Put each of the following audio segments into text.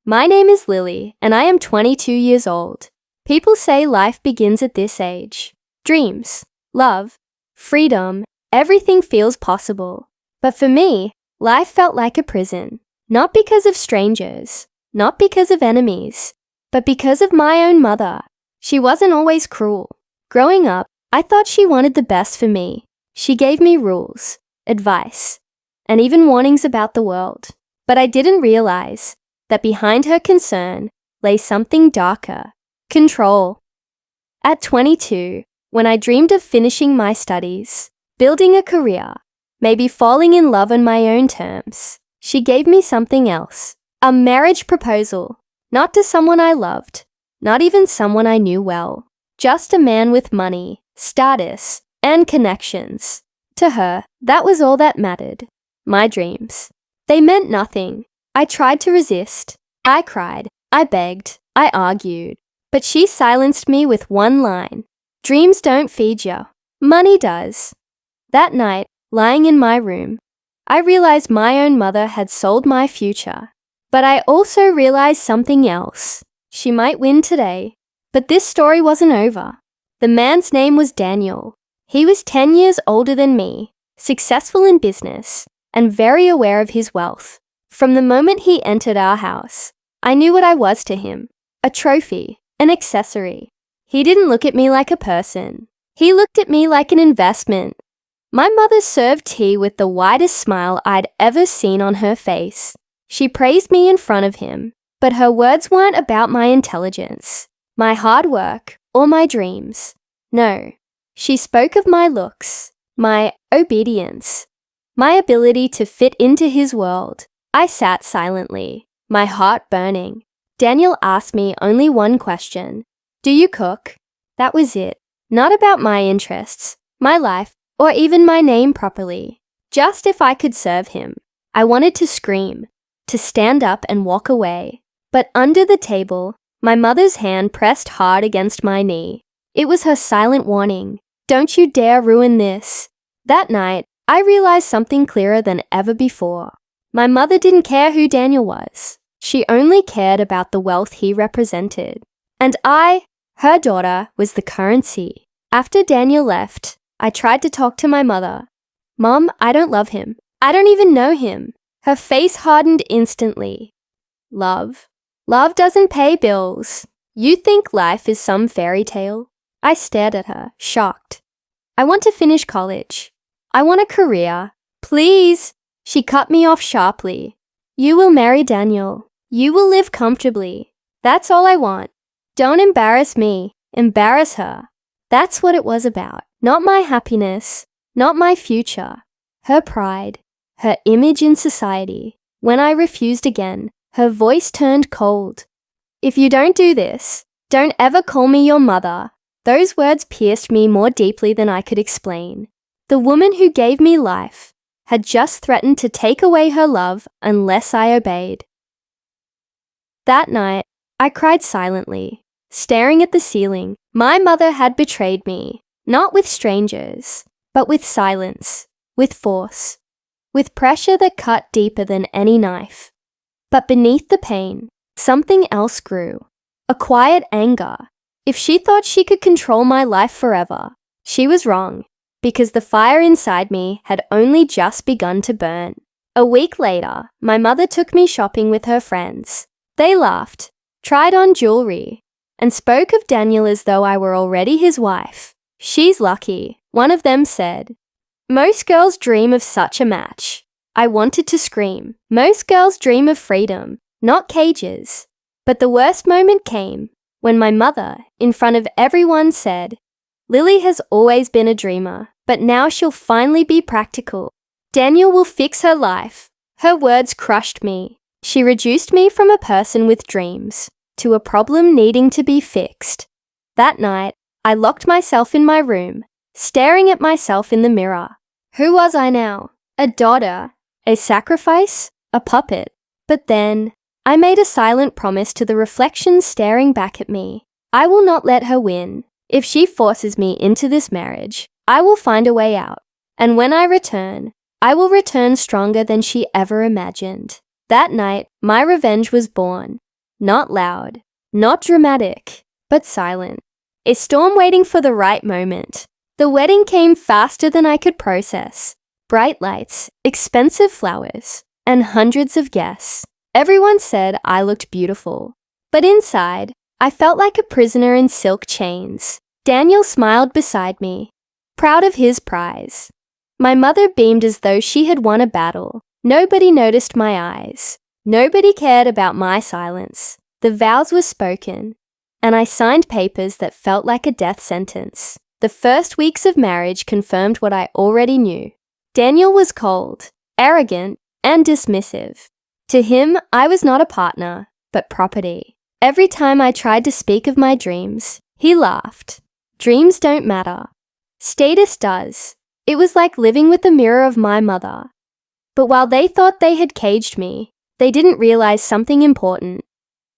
My name is Lily, and I am 22 years old. People say life begins at this age. Dreams, love, freedom, everything feels possible. But for me, life felt like a prison. Not because of strangers, not because of enemies, but because of my own mother. She wasn't always cruel. Growing up, I thought she wanted the best for me. She gave me rules, advice, and even warnings about the world. But I didn't realize that behind her concern lay something darker: control. At 22, when I dreamed of finishing my studies, building a career, maybe falling in love on my own terms, she gave me something else: a marriage proposal. Not to someone I loved, not even someone I knew well, just a man with money, status, and connections. To her, that was all that mattered. My dreams, they meant nothing. I tried to resist. I cried. I begged. I argued. But she silenced me with one line: dreams don't feed you. Money does. That night, lying in my room, I realized my own mother had sold my future. But I also realized something else. She might win today, but this story wasn't over. The man's name was Daniel. He was 10 years older than me, successful in business, and very aware of his wealth. From the moment he entered our house, I knew what I was to him: a trophy, an accessory. He didn't look at me like a person. He looked at me like an investment. My mother served tea with the widest smile I'd ever seen on her face. She praised me in front of him, but her words weren't about my intelligence, my hard work, or my dreams. No, she spoke of my looks, my obedience, my ability to fit into his world. I sat silently, my heart burning. Daniel asked me only one question: "Do you cook?" That was it. Not about my interests, my life, or even my name properly. Just if I could serve him. I wanted to scream, to stand up and walk away. But under the table, my mother's hand pressed hard against my knee. It was her silent warning: "Don't you dare ruin this." That night, I realized something clearer than ever before. My mother didn't care who Daniel was. She only cared about the wealth he represented. And I, her daughter, was the currency. After Daniel left, I tried to talk to my mother. "Mom, I don't love him. I don't even know him." Her face hardened instantly. Love doesn't pay bills. You think life is some fairy tale?" I stared at her, shocked. "I want to finish college. I want a career. Please." She cut me off sharply. "You will marry Daniel. You will live comfortably. That's all I want. Don't embarrass me. Embarrass her." That's what it was about. Not my happiness, not my future. Her pride, her image in society. When I refused again, her voice turned cold. "If you don't do this, don't ever call me your mother." Those words pierced me more deeply than I could explain. The woman who gave me life had just threatened to take away her love unless I obeyed. That night, I cried silently, staring at the ceiling. My mother had betrayed me, not with strangers, but with silence, with force, with pressure that cut deeper than any knife. But beneath the pain, something else grew: a quiet anger. If she thought she could control my life forever, she was wrong, because the fire inside me had only just begun to burn. A week later, my mother took me shopping with her friends. They laughed, tried on jewelry, and spoke of Daniel as though I were already his wife. "She's lucky," one of them said. "Most girls dream of such a match." I wanted to scream. Most girls dream of freedom, not cages. But the worst moment came when my mother, in front of everyone, said, "Lily has always been a dreamer, but now she'll finally be practical. Daniel will fix her life." Her words crushed me. She reduced me from a person with dreams to a problem needing to be fixed. That night, I locked myself in my room, staring at myself in the mirror. Who was I now? A daughter? A sacrifice? A puppet? But then, I made a silent promise to the reflection staring back at me. I will not let her win. If she forces me into this marriage, I will find a way out. And when I return, I will return stronger than she ever imagined. That night, my revenge was born. Not loud, not dramatic, but silent. A storm waiting for the right moment. The wedding came faster than I could process. Bright lights, expensive flowers, and hundreds of guests. Everyone said I looked beautiful. But inside, I felt like a prisoner in silk chains. Daniel smiled beside me, proud of his prize. My mother beamed as though she had won a battle. Nobody noticed my eyes. Nobody cared about my silence. The vows were spoken, and I signed papers that felt like a death sentence. The first weeks of marriage confirmed what I already knew. Daniel was cold, arrogant, and dismissive. To him, I was not a partner, but property. Every time I tried to speak of my dreams, he laughed. Dreams don't matter. Status does. It was like living with the mirror of my mother. But while they thought they had caged me, they didn't realize something important.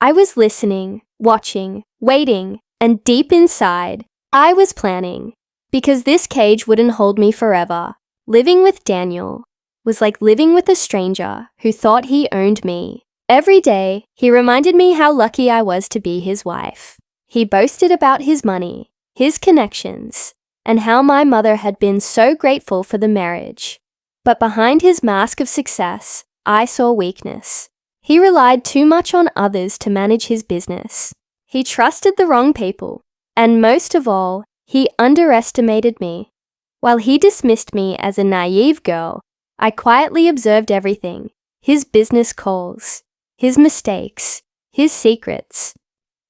I was listening, watching, waiting, and deep inside, I was planning. Because this cage wouldn't hold me forever. Living with Daniel was like living with a stranger who thought he owned me. Every day, he reminded me how lucky I was to be his wife. He boasted about his money, his connections, and how my mother had been so grateful for the marriage. But behind his mask of success, I saw weakness. He relied too much on others to manage his business. He trusted the wrong people, and most of all, he underestimated me. While he dismissed me as a naive girl, I quietly observed everything: his business calls, his mistakes, his secrets.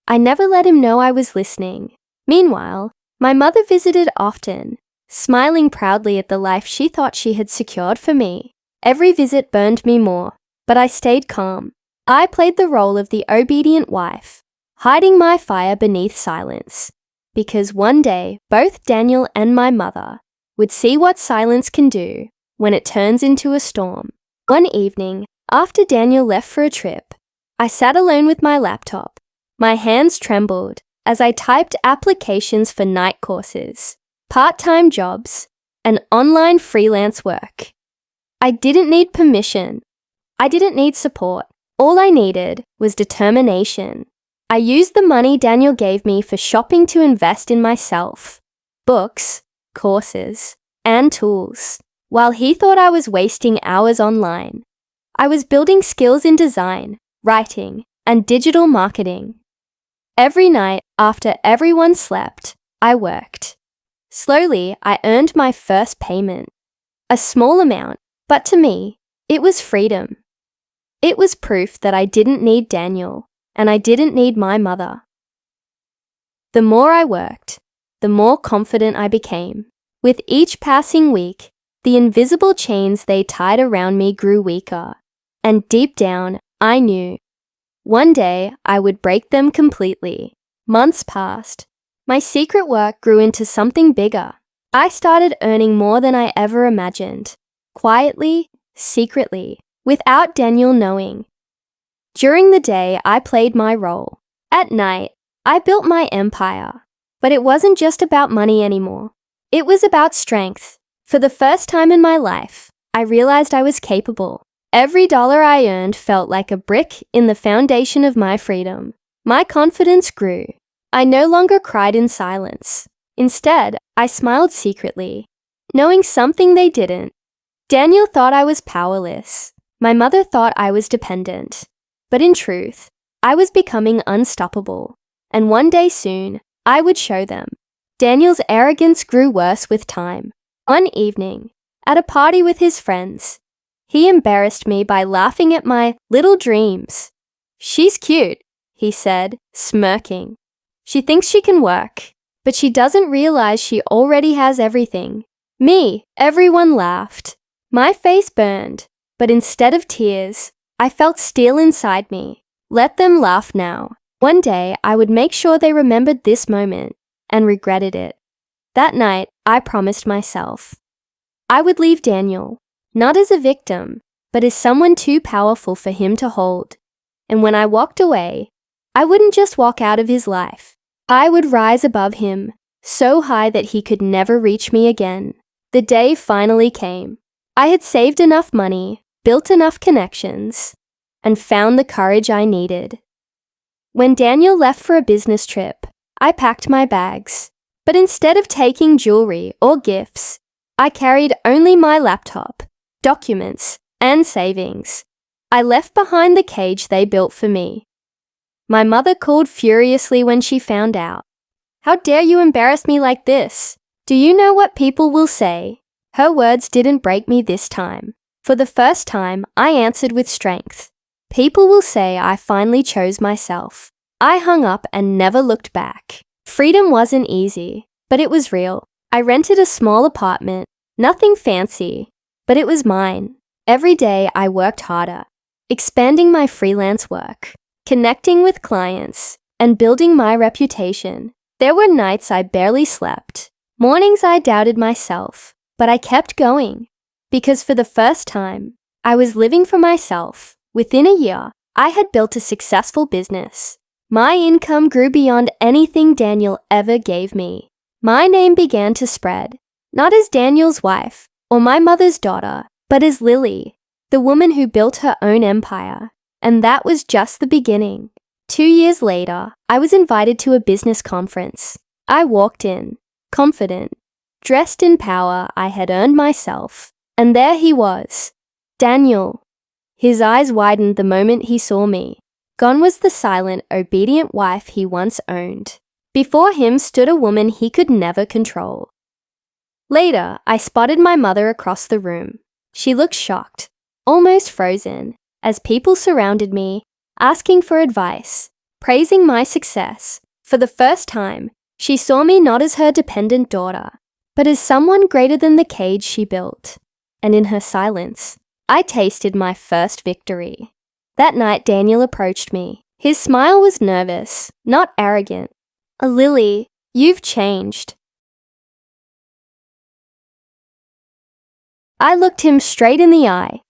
I never let him know I was listening. Meanwhile, my mother visited often, smiling proudly at the life she thought she had secured for me. Every visit burned me more, but I stayed calm. I played the role of the obedient wife, hiding my fire beneath silence. Because one day, both Daniel and my mother would see what silence can do when it turns into a storm. One evening, after Daniel left for a trip, I sat alone with my laptop. My hands trembled as I typed applications for night courses, part-time jobs, and online freelance work. I didn't need permission. I didn't need support. All I needed was determination. I used the money Daniel gave me for shopping to invest in myself, books, courses, and tools. While he thought I was wasting hours online, I was building skills in design, writing, and digital marketing. Every night, after everyone slept, I worked. Slowly, I earned my first payment. A small amount, but to me, it was freedom. It was proof that I didn't need Daniel, and I didn't need my mother. The more I worked, the more confident I became. With each passing week, the invisible chains they tied around me grew weaker, and deep down, I knew one day I would break them completely. Months passed. My secret work grew into something bigger. I started earning more than I ever imagined, quietly, secretly, without Daniel knowing. During the day, I played my role. At night, I built my empire. But it wasn't just about money anymore. It was about strength. For the first time in my life, I realized I was capable. Every dollar I earned felt like a brick in the foundation of my freedom. My confidence grew. I no longer cried in silence. Instead, I smiled secretly, knowing something they didn't. Daniel thought I was powerless. My mother thought I was dependent. But in truth, I was becoming unstoppable. And one day soon, I would show them. Daniel's arrogance grew worse with time. One evening, at a party with his friends, he embarrassed me by laughing at my little dreams. "She's cute," he said, smirking. "She thinks she can work, but she doesn't realize she already has everything." Me, everyone laughed. My face burned, but instead of tears, I felt steel inside me. Let them laugh now. One day, I would make sure they remembered this moment and regretted it. That night, I promised myself I would leave Daniel, not as a victim, but as someone too powerful for him to hold. And when I walked away, I wouldn't just walk out of his life. I would rise above him, so high that he could never reach me again. The day finally came. I had saved enough money, built enough connections, and found the courage I needed. When Daniel left for a business trip, I packed my bags. But instead of taking jewelry or gifts, I carried only my laptop, documents, and savings. I left behind the cage they built for me. My mother called furiously when she found out. "How dare you embarrass me like this? Do you know what people will say?" Her words didn't break me this time. For the first time, I answered with strength. "People will say I finally chose myself." I hung up and never looked back. Freedom wasn't easy, but it was real. I rented a small apartment, nothing fancy, but it was mine. Every day I worked harder, expanding my freelance work, connecting with clients, and building my reputation. There were nights I barely slept, mornings I doubted myself, but I kept going. Because for the first time, I was living for myself. Within a year, I had built a successful business. My income grew beyond anything Daniel ever gave me. My name began to spread, not as Daniel's wife or my mother's daughter, but as Lily, the woman who built her own empire. And that was just the beginning. 2 years later, I was invited to a business conference. I walked in, confident, dressed in power I had earned myself. And there he was, Daniel. His eyes widened the moment he saw me. Gone was the silent, obedient wife he once owned. Before him stood a woman he could never control. Later, I spotted my mother across the room. She looked shocked, almost frozen, as people surrounded me, asking for advice, praising my success. For the first time, she saw me not as her dependent daughter, but as someone greater than the cage she built. And in her silence, I tasted my first victory. That night, Daniel approached me. His smile was nervous, not arrogant. "Lily, you've changed." I looked him straight in the eye.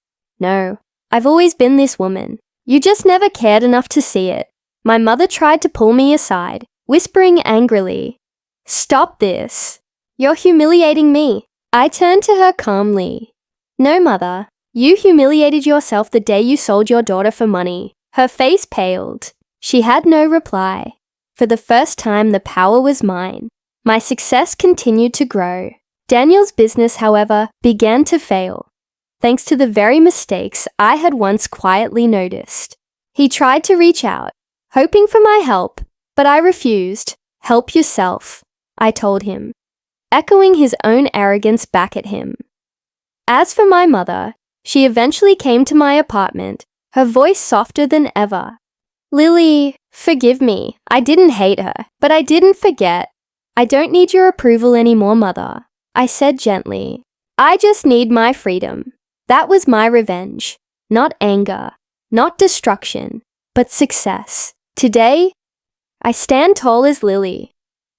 "No, I've always been this woman. You just never cared enough to see it." My mother tried to pull me aside, whispering angrily, "Stop this. You're humiliating me." I turned to her calmly. "No, Mother. You humiliated yourself the day you sold your daughter for money." Her face paled. She had no reply. For the first time, the power was mine. My success continued to grow. Daniel's business, however, began to fail, thanks to the very mistakes I had once quietly noticed. He tried to reach out, hoping for my help, but I refused. "Help yourself," I told him, echoing his own arrogance back at him. As for my mother, she eventually came to my apartment, her voice softer than ever. "Lily, forgive me. I didn't hate her, but I didn't forget. I don't need your approval anymore, Mother," I said gently. "I just need my freedom." That was my revenge. Not anger, not destruction, but success. Today, I stand tall as Lily,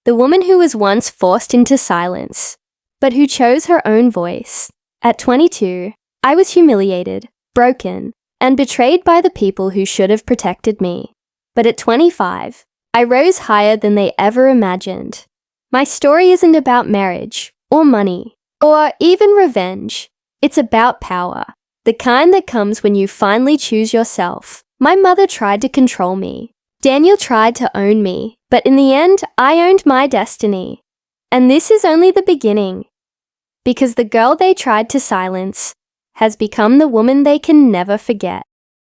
the woman who was once forced into silence, but who chose her own voice. At 22, I was humiliated, broken, and betrayed by the people who should have protected me. But at 25, I rose higher than they ever imagined. My story isn't about marriage, or money, or even revenge. It's about power, the kind that comes when you finally choose yourself. My mother tried to control me. Daniel tried to own me, but in the end, I owned my destiny. And this is only the beginning. Because the girl they tried to silence has become the woman they can never forget.